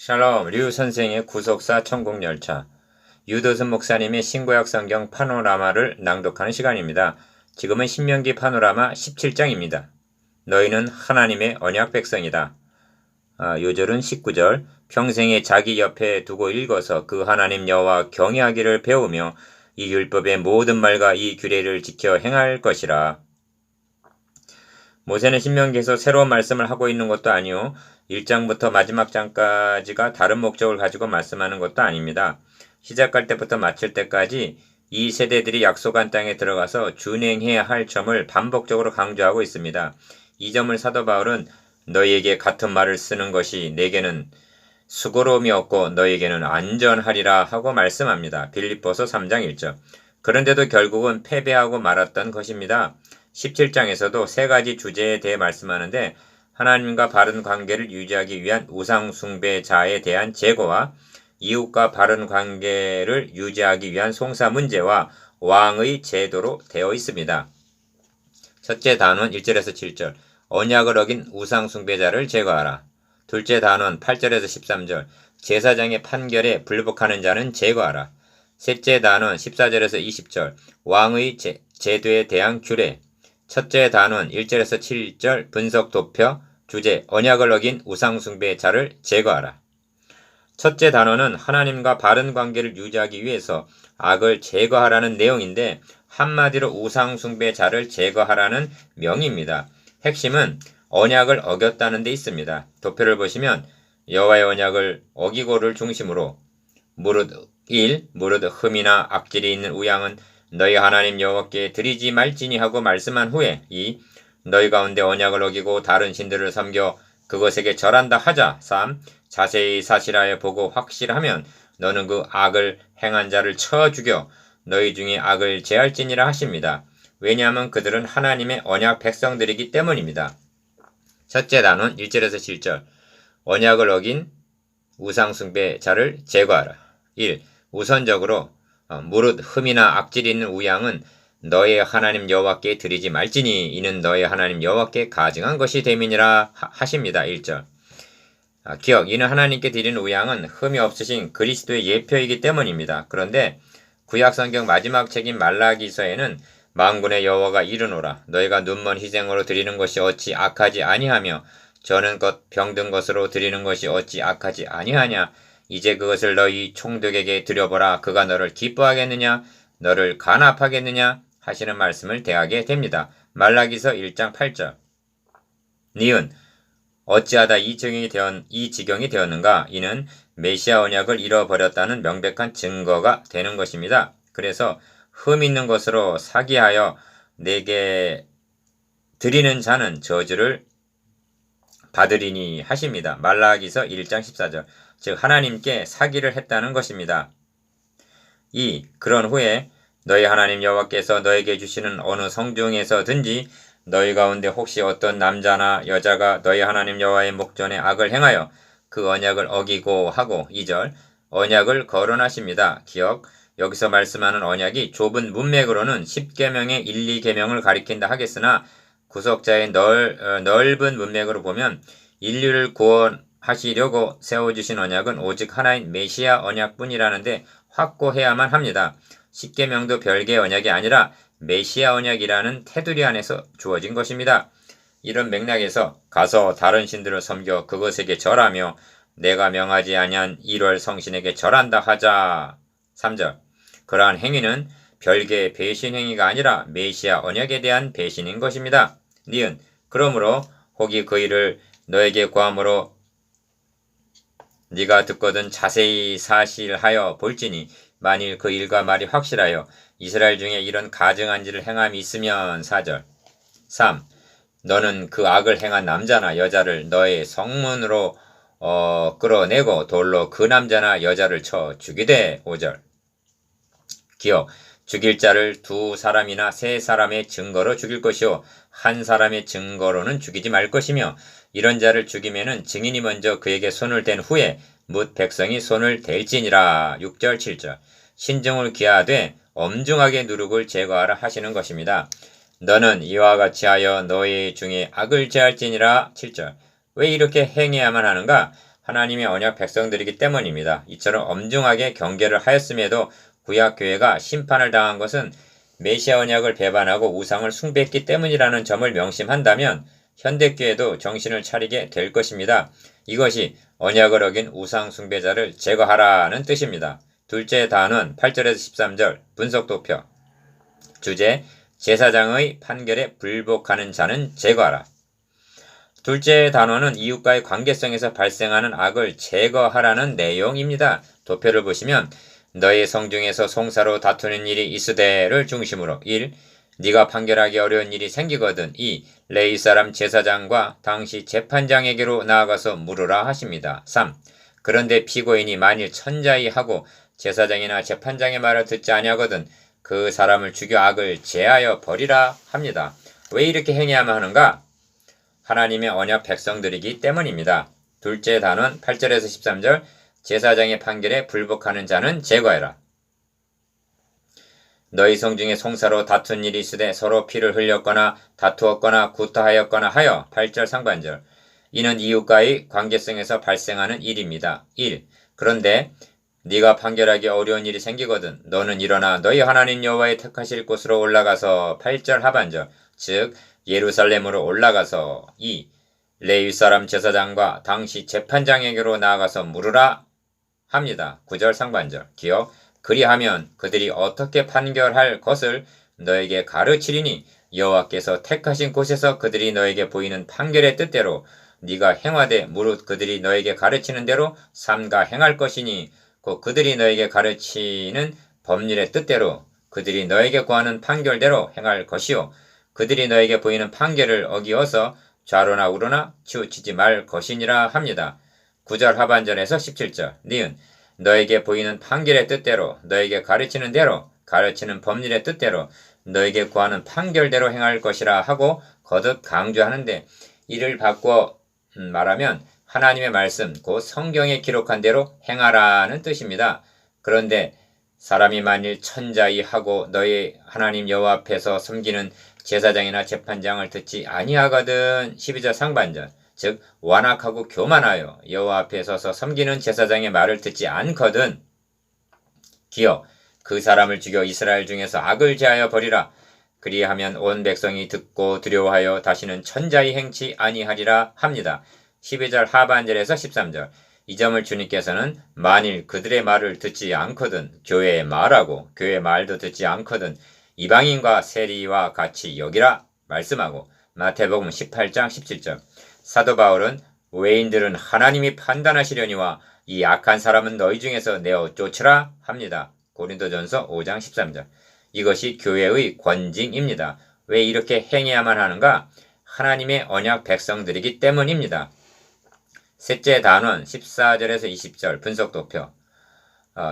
샬롬, 류 선생의 구속사 천국열차. 유도순 목사님의 신구약 성경 파노라마를 낭독하는 시간입니다. 지금은 신명기 파노라마 17장입니다. 너희는 하나님의 언약 백성이다. 요절은 19절. 평생에 자기 옆에 두고 읽어서 그 하나님 여호와 경외하기를 배우며 이 율법의 모든 말과 이 규례를 지켜 행할 것이라. 모세는 신명기에서 새로운 말씀을 하고 있는 것도 아니요 1장부터 마지막 장까지가 다른 목적을 가지고 말씀하는 것도 아닙니다. 시작할 때부터 마칠 때까지 이 세대들이 약속한 땅에 들어가서 준행해야 할 점을 반복적으로 강조하고 있습니다. 이 점을 사도 바울은 너희에게 같은 말을 쓰는 것이 내게는 수고로움이 없고 너희에게는 안전하리라 하고 말씀합니다. 빌립보서 3장 1절. 그런데도 결국은 패배하고 말았던 것입니다. 17장에서도 세 가지 주제에 대해 말씀하는데 하나님과 바른 관계를 유지하기 위한 우상 숭배자에 대한 제거와 이웃과 바른 관계를 유지하기 위한 송사 문제와 왕의 제도로 되어 있습니다. 첫째 단원 1절에서 7절 언약을 어긴 우상 숭배자를 제거하라. 둘째 단원 8절에서 13절 제사장의 판결에 불복하는 자는 제거하라. 셋째 단원 14절에서 20절 왕의 제도에 대한 규례. 첫째 단원 1절에서 7절 분석 도표 주제 언약을 어긴 우상숭배자를 제거하라. 첫째 단원은 하나님과 바른 관계를 유지하기 위해서 악을 제거하라는 내용인데 한마디로 우상숭배자를 제거하라는 명입니다. 핵심은 언약을 어겼다는 데 있습니다. 도표를 보시면 여호와의 언약을 어기고를 중심으로 무릇 1. 무릇 흠이나 악질이 있는 우양은 너희 하나님 여호와께 드리지 말지니 하고 말씀한 후에 2. 너희 가운데 언약을 어기고 다른 신들을 섬겨 그것에게 절한다 하자. 3. 자세히 사실하여 보고 확실하면 너는 그 악을 행한 자를 쳐 죽여 너희 중에 악을 제할지니라 하십니다. 왜냐하면 그들은 하나님의 언약 백성들이기 때문입니다. 첫째 단원 1절에서 7절 언약을 어긴 우상숭배자를 제거하라. 1. 우선적으로 무릇 흠이나 악질이 있는 우양은 너의 하나님 여호와께 드리지 말지니 이는 너의 하나님 여호와께 가증한 것이 됨이니라 하십니다. 1절 기억 이는 하나님께 드리는 우양은 흠이 없으신 그리스도의 예표이기 때문입니다. 그런데 구약성경 마지막 책인 말라기서에는 만군의 여호와가 이르노라 너희가 눈먼 희생으로 드리는 것이 어찌 악하지 아니하며 저는 것 병든 것으로 드리는 것이 어찌 악하지 아니하냐 이제 그것을 너희 총독에게 드려보라 그가 너를 기뻐하겠느냐 너를 간합하겠느냐 하시는 말씀을 대하게 됩니다. 말라기서 1장 8절 니은 어찌하다 이 지경이 되었는가 이는 메시아 언약을 잃어버렸다는 명백한 증거가 되는 것입니다. 그래서 흠 있는 것으로 사기하여 내게 드리는 자는 저주를 받으리니 하십니다. 말라기서 1장 14절 즉 하나님께 사기를 했다는 것입니다. 2. 그런 후에 너희 하나님 여호와께서 너에게 주시는 어느 성중에서든지 너희 가운데 혹시 어떤 남자나 여자가 너희 하나님 여호와의 목전에 악을 행하여 그 언약을 어기고 하고 2절 언약을 거론하십니다. 기억 여기서 말씀하는 언약이 좁은 문맥으로는 10계명의 1, 2계명을 가리킨다 하겠으나 구속자의 넓은 문맥으로 보면 인류를 구원하시려고 세워주신 언약은 오직 하나인 메시아 언약뿐이라는데 확고해야만 합니다. 10계명도 별개의 언약이 아니라 메시아 언약이라는 테두리 안에서 주어진 것입니다. 이런 맥락에서 가서 다른 신들을 섬겨 그것에게 절하며 내가 명하지 아니한 1월 성신에게 절한다 하자. 3절 그러한 행위는 별개의 배신 행위가 아니라 메시아 언약에 대한 배신인 것입니다. 니은 그러므로 혹이 그 일을 너에게 구함으로 네가 듣거든 자세히 사실하여 볼지니 만일 그 일과 말이 확실하여 이스라엘 중에 이런 가증한 일을 행함이 있으면 4절 3. 너는 그 악을 행한 남자나 여자를 너의 성문으로 끌어내고 돌로 그 남자나 여자를 쳐 죽이되 5절 기억 죽일 자를 2사람이나 3사람의 증거로 죽일 것이요 한 사람의 증거로는 죽이지 말 것이며 이런 자를 죽이면은 증인이 먼저 그에게 손을 댄 후에 뭇 백성이 손을 댈지니라. 6절 7절 신중을 기하되 엄중하게 누룩을 제거하라 하시는 것입니다. 너는 이와 같이 하여 너희 중에 악을 제할지니라. 7절 왜 이렇게 행해야만 하는가? 하나님의 언약 백성들이기 때문입니다. 이처럼 엄중하게 경계를 하였음에도 구약교회가 심판을 당한 것은 메시아 언약을 배반하고 우상을 숭배했기 때문이라는 점을 명심한다면 현대교회도 정신을 차리게 될 것입니다. 이것이 언약을 어긴 우상 숭배자를 제거하라는 뜻입니다. 둘째 단원 8절에서 13절 분석도표 주제 제사장의 판결에 불복하는 자는 제거하라. 둘째 단원은 이웃과의 관계성에서 발생하는 악을 제거하라는 내용입니다. 도표를 보시면 너희 성중에서 송사로 다투는 일이 있으되를 중심으로 1. 네가 판결하기 어려운 일이 생기거든 2. 레위 사람 제사장과 당시 재판장에게로 나아가서 물으라 하십니다. 3. 그런데 피고인이 만일 천자이하고 제사장이나 재판장의 말을 듣지 아니하거든 그 사람을 죽여 악을 제하여 버리라 합니다. 왜 이렇게 행해야만 하는가? 하나님의 언약 백성들이기 때문입니다. 둘째 단원 8절에서 13절 제사장의 판결에 불복하는 자는 제거해라. 너희 성중에 송사로 다툰 일이 있으되 서로 피를 흘렸거나 다투었거나 구타하였거나 하여 8절 상반절 이는 이웃과의 관계성에서 발생하는 일입니다. 1. 그런데 네가 판결하기 어려운 일이 생기거든 너는 일어나 너희 하나님 여호와의 택하실 곳으로 올라가서 8절 하반절 즉 예루살렘으로 올라가서 2. 레위 사람 제사장과 당시 재판장에게로 나아가서 물으라 합니다. 9절 상반절 기억 그리하면 그들이 어떻게 판결할 것을 너에게 가르치리니 여호와께서 택하신 곳에서 그들이 너에게 보이는 판결의 뜻대로 네가 행하되 무릇 그들이 너에게 가르치는 대로 삼가 행할 것이니 곧 그들이 너에게 가르치는 법률의 뜻대로 그들이 너에게 구하는 판결대로 행할 것이요 그들이 너에게 보이는 판결을 어기어서 좌로나 우로나 치우치지 말 것이니라 합니다. 9절 하반절에서 17절 니은 너에게 보이는 판결의 뜻대로 너에게 가르치는 대로 가르치는 법률의 뜻대로 너에게 구하는 판결대로 행할 것이라 하고 거듭 강조하는데 이를 바꿔 말하면 하나님의 말씀 곧 성경에 기록한 대로 행하라는 뜻입니다. 그런데 사람이 만일 천자이하고 너희 하나님 여호와 앞에서 섬기는 제사장이나 재판장을 듣지 아니하거든 12절 상반절 즉 완악하고 교만하여 여호와 앞에 서서 섬기는 제사장의 말을 듣지 않거든 기억 그 사람을 죽여 이스라엘 중에서 악을 제하여 버리라 그리하면 온 백성이 듣고 두려워하여 다시는 천자이 행치 아니하리라 합니다. 12절 하반절에서 13절 이 점을 주님께서는 만일 그들의 말을 듣지 않거든 교회의 말하고 교회의 말도 듣지 않거든 이방인과 세리와 같이 여기라 말씀하고 마태복음 18장 17절 사도 바울은 외인들은 하나님이 판단하시려니와 이 악한 사람은 너희 중에서 내어 쫓으라 합니다. 고린도전서 5장 13절 이것이 교회의 권징입니다. 왜 이렇게 행해야만 하는가? 하나님의 언약 백성들이기 때문입니다. 셋째 단원 14절에서 20절 분석도표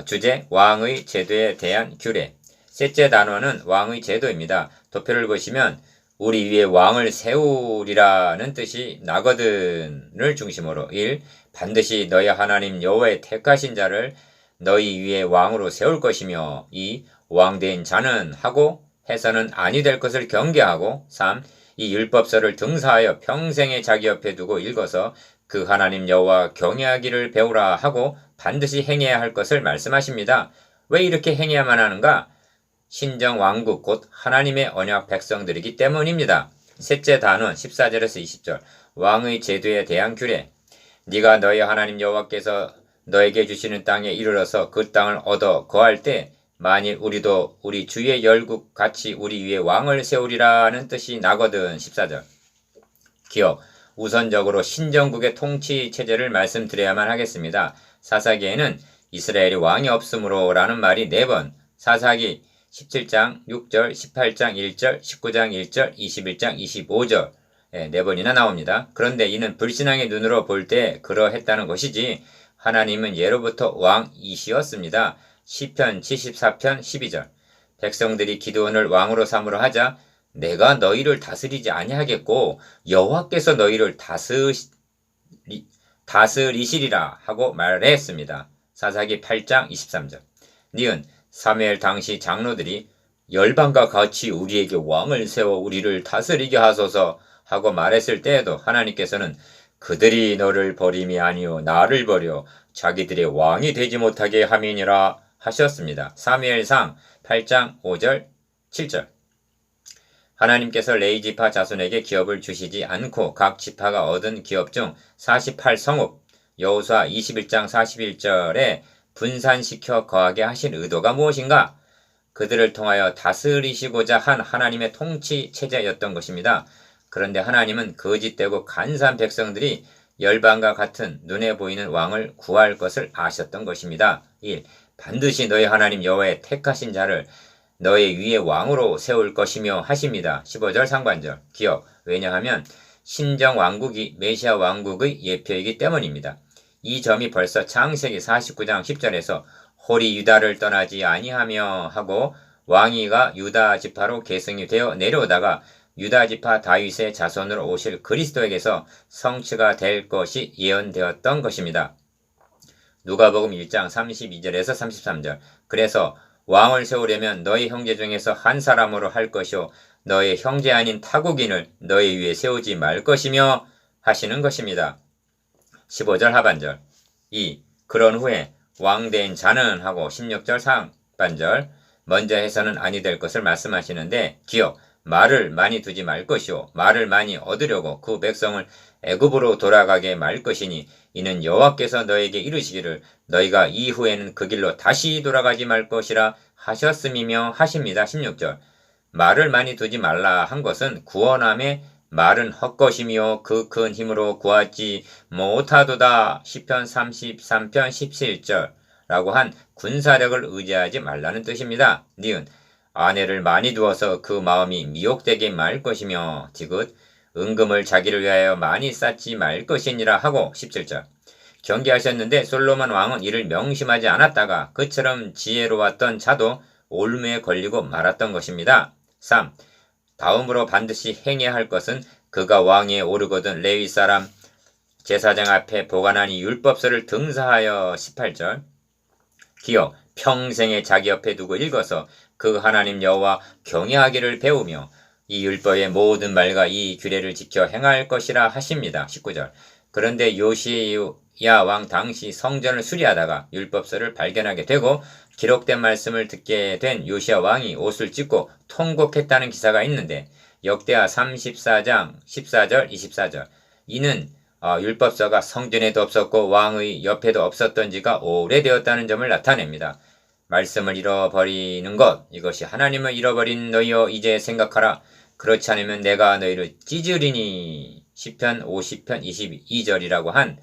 주제 왕의 제도에 대한 규례 셋째 단원은 왕의 제도입니다. 도표를 보시면 우리 위에 왕을 세우리라는 뜻이 나거든을 중심으로 1. 반드시 너희 하나님 여호와의 택하신 자를 너희 위에 왕으로 세울 것이며 2. 왕된 자는 하고 해서는 아니 될 것을 경계하고 3. 이 율법서를 등사하여 평생에 자기 옆에 두고 읽어서 그 하나님 여호와 경외하기를 배우라 하고 반드시 행해야 할 것을 말씀하십니다. 왜 이렇게 행해야만 하는가? 신정 왕국 곧 하나님의 언약 백성들이기 때문입니다. 셋째 단원 14절에서 20절 왕의 제도에 대한 규례 네가 너희 하나님 여호와께서 너에게 주시는 땅에 이르러서 그 땅을 얻어 거할 때 만일 우리도 우리 주의 열국 같이 우리 위에 왕을 세우리라는 뜻이 나거든 14절 기억 우선적으로 신정국의 통치 체제를 말씀드려야만 하겠습니다. 사사기에는 이스라엘이 왕이 없으므로 라는 말이 4번 사사기 17장 6절 18장 1절 19장 1절 21장 25절 4번이나 나옵니다. 그런데 이는 불신앙의 눈으로 볼 때 그러했다는 것이지 하나님은 예로부터 왕이시었습니다. 시편 74편 12절 백성들이 기드온을 왕으로 삼으려 하자 내가 너희를 다스리지 아니하겠고 여호와께서 너희를 다스리시리라 하고 말했습니다. 사사기 8장 23절 니은 사무엘 당시 장로들이 열방과 같이 우리에게 왕을 세워 우리를 다스리게 하소서 하고 말했을 때에도 하나님께서는 그들이 너를 버림이 아니요 나를 버려 자기들의 왕이 되지 못하게 함이니라 하셨습니다. 사무엘상 8장 5절 7절. 하나님께서 레위 지파 자손에게 기업을 주시지 않고 각 지파가 얻은 기업 중 48성읍 여호수아 21장 41절에 분산시켜 거하게 하신 의도가 무엇인가? 그들을 통하여 다스리시고자 한 하나님의 통치 체제였던 것입니다. 그런데 하나님은 거짓되고 간사한 백성들이 열방과 같은 눈에 보이는 왕을 구할 것을 아셨던 것입니다. 1. 반드시 너희 하나님 여호와의 택하신 자를 너의 위에 왕으로 세울 것이며 하십니다. 15절 상반절. 기억. 왜냐하면 신정 왕국이 메시아 왕국의 예표이기 때문입니다. 이 점이 벌써 창세기 49장 10절에서 홀이 유다를 떠나지 아니하며 하고 왕위가 유다 지파로 계승이 되어 내려오다가 유다 지파 다윗의 자손으로 오실 그리스도에게서 성취가 될 것이 예언되었던 것입니다. 누가복음 1장 32절에서 33절. 그래서 왕을 세우려면 너희 형제 중에서 한 사람으로 할 것이요 너의 형제 아닌 타국인을 너희 위에 세우지 말 것이며 하시는 것입니다. 15절 하반절. 2. 그런 후에 왕된 자는 하고 16절 상반절. 먼저 해서는 아니 될 것을 말씀하시는데 기억. 말을 많이 두지 말 것이요 말을 많이 얻으려고 그 백성을 애굽으로 돌아가게 말 것이니 이는 여호와께서 너에게 이르시기를 너희가 이후에는 그 길로 다시 돌아가지 말 것이라 하셨음이며 하십니다. 16절. 말을 많이 두지 말라 한 것은 구원함에 말은 헛것이며 그 큰 힘으로 구하지 못하도다. 시편 33편 17절 라고 한 군사력을 의지하지 말라는 뜻입니다. 니은 아내를 많이 두어서 그 마음이 미혹되게 말 것이며 디귿 은금을 자기를 위하여 많이 쌓지 말 것이니라 하고 17절. 경계하셨는데 솔로몬 왕은 이를 명심하지 않았다가 그처럼 지혜로웠던 자도 올무에 걸리고 말았던 것입니다. 3. 다음으로 반드시 행해야 할 것은 그가 왕위에 오르거든 레위 사람 제사장 앞에 보관한 이 율법서를 등사하여 18절. 기억 평생에 자기 옆에 두고 읽어서 그 하나님 여호와 경외하기를 배우며 이 율법의 모든 말과 이 규례를 지켜 행할 것이라 하십니다. 19절. 그런데 요시야 왕 당시 성전을 수리하다가 율법서를 발견하게 되고 기록된 말씀을 듣게 된 요시야 왕이 옷을 찢고 통곡했다는 기사가 있는데 역대하 34장 14절 24절. 이는 율법서가 성전에도 없었고 왕의 옆에도 없었던 지가 오래되었다는 점을 나타냅니다. 말씀을 잃어버리는 것, 이것이 하나님을 잃어버린 너희여 이제 생각하라. 그렇지 않으면 내가 너희를 찢으리니. 시편 50편 22절이라고 한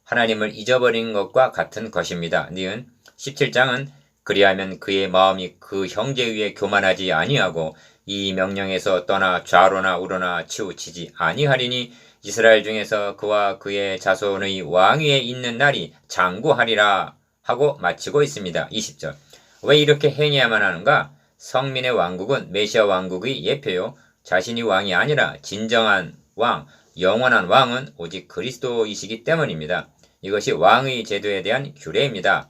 하나님을 잊어버린 것과 같은 것입니다. 니은 17장은 그리하면 그의 마음이 그 형제 위에 교만하지 아니하고 이 명령에서 떠나 좌로나 우로나 치우치지 아니하리니 이스라엘 중에서 그와 그의 자손의 왕위에 있는 날이 장구하리라 하고 마치고 있습니다. 20절. 왜 이렇게 행해야만 하는가? 성민의 왕국은 메시아 왕국의 예표요. 자신이 왕이 아니라 진정한 왕, 영원한 왕은 오직 그리스도이시기 때문입니다. 이것이 왕의 제도에 대한 규례입니다.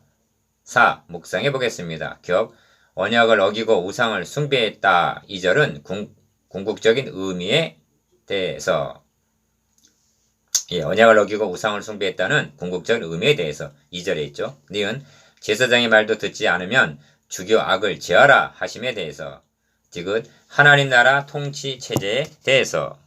4. 묵상해 보겠습니다. 격. 언약을 어기고 우상을 숭배했다. 2절은 궁극적인 의미에 대해서 언약을 어기고 우상을 숭배했다는 궁극적인 의미에 대해서 2절에 있죠. 니은 제사장의 말도 듣지 않으면 죽여 악을 제하라 하심에 대해서 디귿 하나님 나라 통치 체제에 대해서